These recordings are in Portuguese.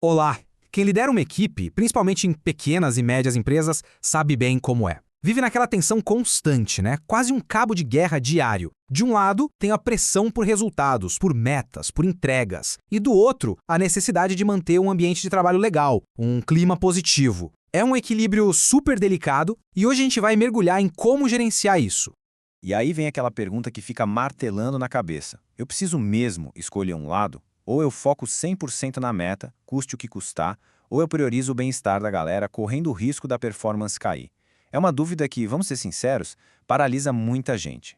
Olá! Quem lidera uma equipe, principalmente em pequenas e médias empresas, sabe bem como é. Vive naquela tensão constante, né? Quase um cabo de guerra diário. De um lado, tem a pressão por resultados, por metas, por entregas. E do outro, a necessidade de manter um ambiente de trabalho legal, um clima positivo. É um equilíbrio super delicado e hoje a gente vai mergulhar em como gerenciar isso. E aí vem aquela pergunta que fica martelando na cabeça. Eu preciso mesmo escolher um lado? Ou eu foco 100% na meta, custe o que custar, ou eu priorizo o bem-estar da galera correndo o risco da performance cair? É uma dúvida que, vamos ser sinceros, paralisa muita gente.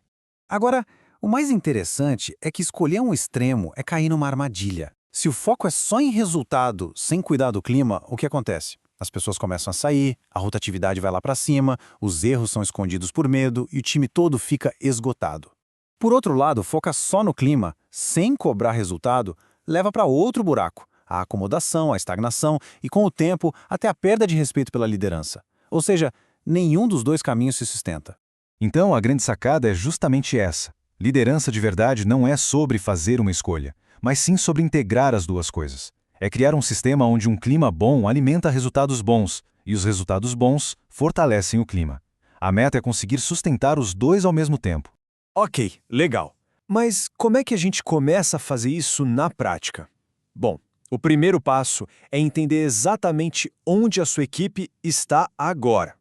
Agora, o mais interessante é que escolher um extremo é cair numa armadilha. Se o foco é só em resultado, sem cuidar do clima, o que acontece? As pessoas começam a sair, a rotatividade vai lá para cima, os erros são escondidos por medo e o time todo fica esgotado. Por outro lado, foca só no clima, sem cobrar resultado, leva para outro buraco, a acomodação, a estagnação e, com o tempo, até a perda de respeito pela liderança. Ou seja, nenhum dos dois caminhos se sustenta. Então, a grande sacada é justamente essa. Liderança de verdade não é sobre fazer uma escolha, mas sim sobre integrar as duas coisas. É criar um sistema onde um clima bom alimenta resultados bons, e os resultados bons fortalecem o clima. A meta é conseguir sustentar os dois ao mesmo tempo. Ok, legal. Mas como é que a gente começa a fazer isso na prática? Bom, o primeiro passo é entender exatamente onde a sua equipe está agora.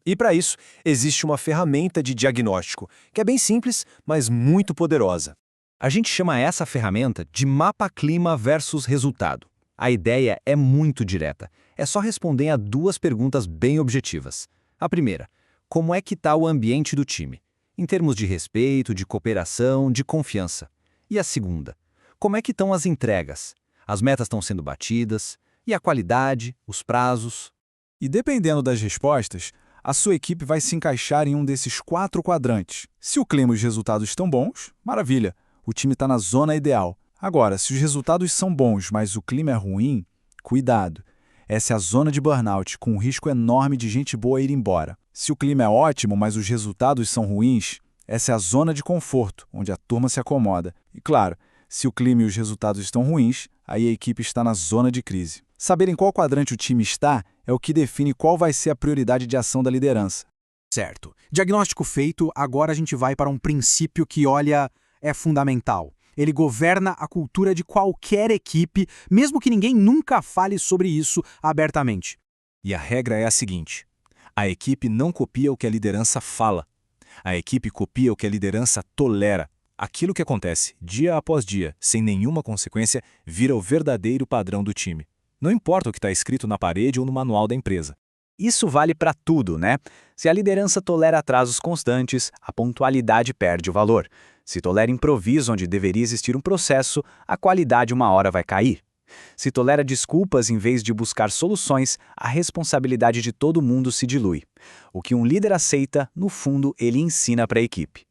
E para isso, existe uma ferramenta de diagnóstico, que é bem simples, mas muito poderosa. A gente chama essa ferramenta de mapa clima versus resultado. A ideia é muito direta. É só responder a duas perguntas bem objetivas. A primeira, como é que está o ambiente do time? Em termos de respeito, de cooperação, de confiança. E a segunda, como é que estão as entregas? As metas estão sendo batidas? E a qualidade, os prazos? E dependendo das respostas, a sua equipe vai se encaixar em um desses 4 quadrantes. Se o clima e os resultados estão bons, maravilha, o time está na zona ideal. Agora, se os resultados são bons, mas o clima é ruim, cuidado. Essa é a zona de burnout, com um risco enorme de gente boa ir embora. Se o clima é ótimo, mas os resultados são ruins, essa é a zona de conforto, onde a turma se acomoda. E claro, se o clima e os resultados estão ruins, aí a equipe está na zona de crise. Saber em qual quadrante o time está é o que define qual vai ser a prioridade de ação da liderança. Certo. Diagnóstico feito, agora a gente vai para um princípio que, olha, é fundamental. Ele governa a cultura de qualquer equipe, mesmo que ninguém nunca fale sobre isso abertamente. E a regra é a seguinte: a equipe não copia o que a liderança fala. A equipe copia o que a liderança tolera. Aquilo que acontece dia após dia, sem nenhuma consequência, vira o verdadeiro padrão do time. Não importa o que está escrito na parede ou no manual da empresa. Isso vale para tudo, né? Se a liderança tolera atrasos constantes, a pontualidade perde o valor. Se tolera improviso onde deveria existir um processo, a qualidade uma hora vai cair. Se tolera desculpas em vez de buscar soluções, a responsabilidade de todo mundo se dilui. O que um líder aceita, no fundo, ele ensina para a equipe.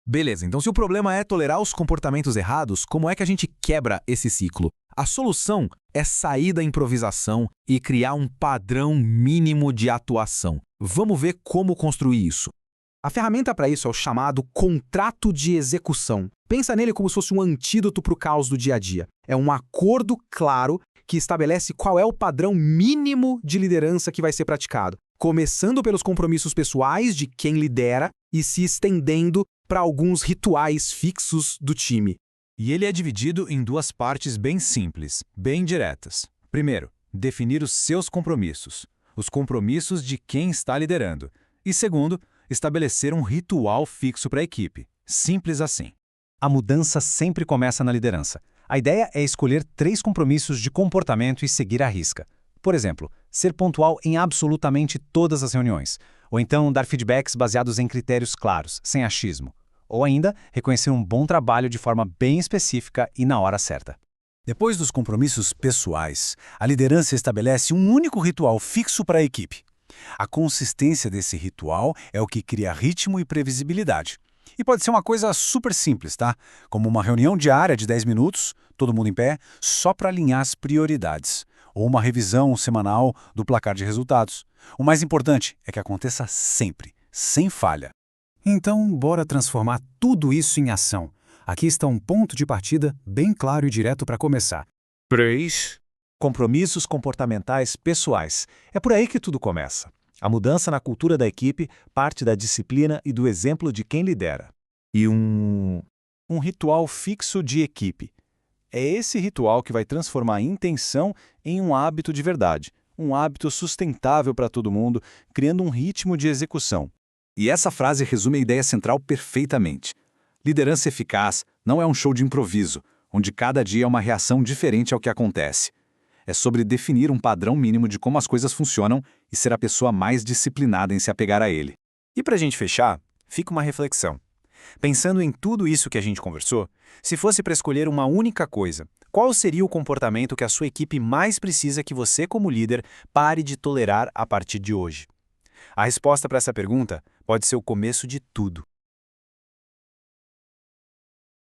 Beleza, então se o problema é tolerar os comportamentos errados, como é que a gente quebra esse ciclo? A solução é sair da improvisação e criar um padrão mínimo de atuação. Vamos ver como construir isso. A ferramenta para isso é o chamado contrato de execução. Pensa nele como se fosse um antídoto para o caos do dia a dia. É um acordo claro que estabelece qual é o padrão mínimo de liderança que vai ser praticado, começando pelos compromissos pessoais de quem lidera e se estendendo para alguns rituais fixos do time. E ele é dividido em duas partes bem simples, bem diretas. Primeiro, definir os seus compromissos, os compromissos de quem está liderando. E segundo, estabelecer um ritual fixo para a equipe. Simples assim. A mudança sempre começa na liderança. A ideia é escolher 3 compromissos de comportamento e seguir à risca. Por exemplo, ser pontual em absolutamente todas as reuniões. Ou então dar feedbacks baseados em critérios claros, sem achismo. Ou ainda, reconhecer um bom trabalho de forma bem específica e na hora certa. Depois dos compromissos pessoais, a liderança estabelece um único ritual fixo para a equipe. A consistência desse ritual é o que cria ritmo e previsibilidade. E pode ser uma coisa super simples, tá? Como uma reunião diária de 10 minutos, todo mundo em pé, só para alinhar as prioridades. Ou uma revisão semanal do placar de resultados. O mais importante é que aconteça sempre, sem falha. Então, bora transformar tudo isso em ação. Aqui está um ponto de partida bem claro e direto para começar. 3, Compromissos comportamentais pessoais. É por aí que tudo começa. A mudança na cultura da equipe parte da disciplina e do exemplo de quem lidera. E um ritual fixo de equipe. É esse ritual que vai transformar a intenção em um hábito de verdade, um hábito sustentável para todo mundo, criando um ritmo de execução. E essa frase resume a ideia central perfeitamente. Liderança eficaz não é um show de improviso, onde cada dia é uma reação diferente ao que acontece. É sobre definir um padrão mínimo de como as coisas funcionam e ser a pessoa mais disciplinada em se apegar a ele. E para a gente fechar, fica uma reflexão. Pensando em tudo isso que a gente conversou, se fosse para escolher uma única coisa, qual seria o comportamento que a sua equipe mais precisa que você, como líder, pare de tolerar a partir de hoje? A resposta para essa pergunta pode ser o começo de tudo.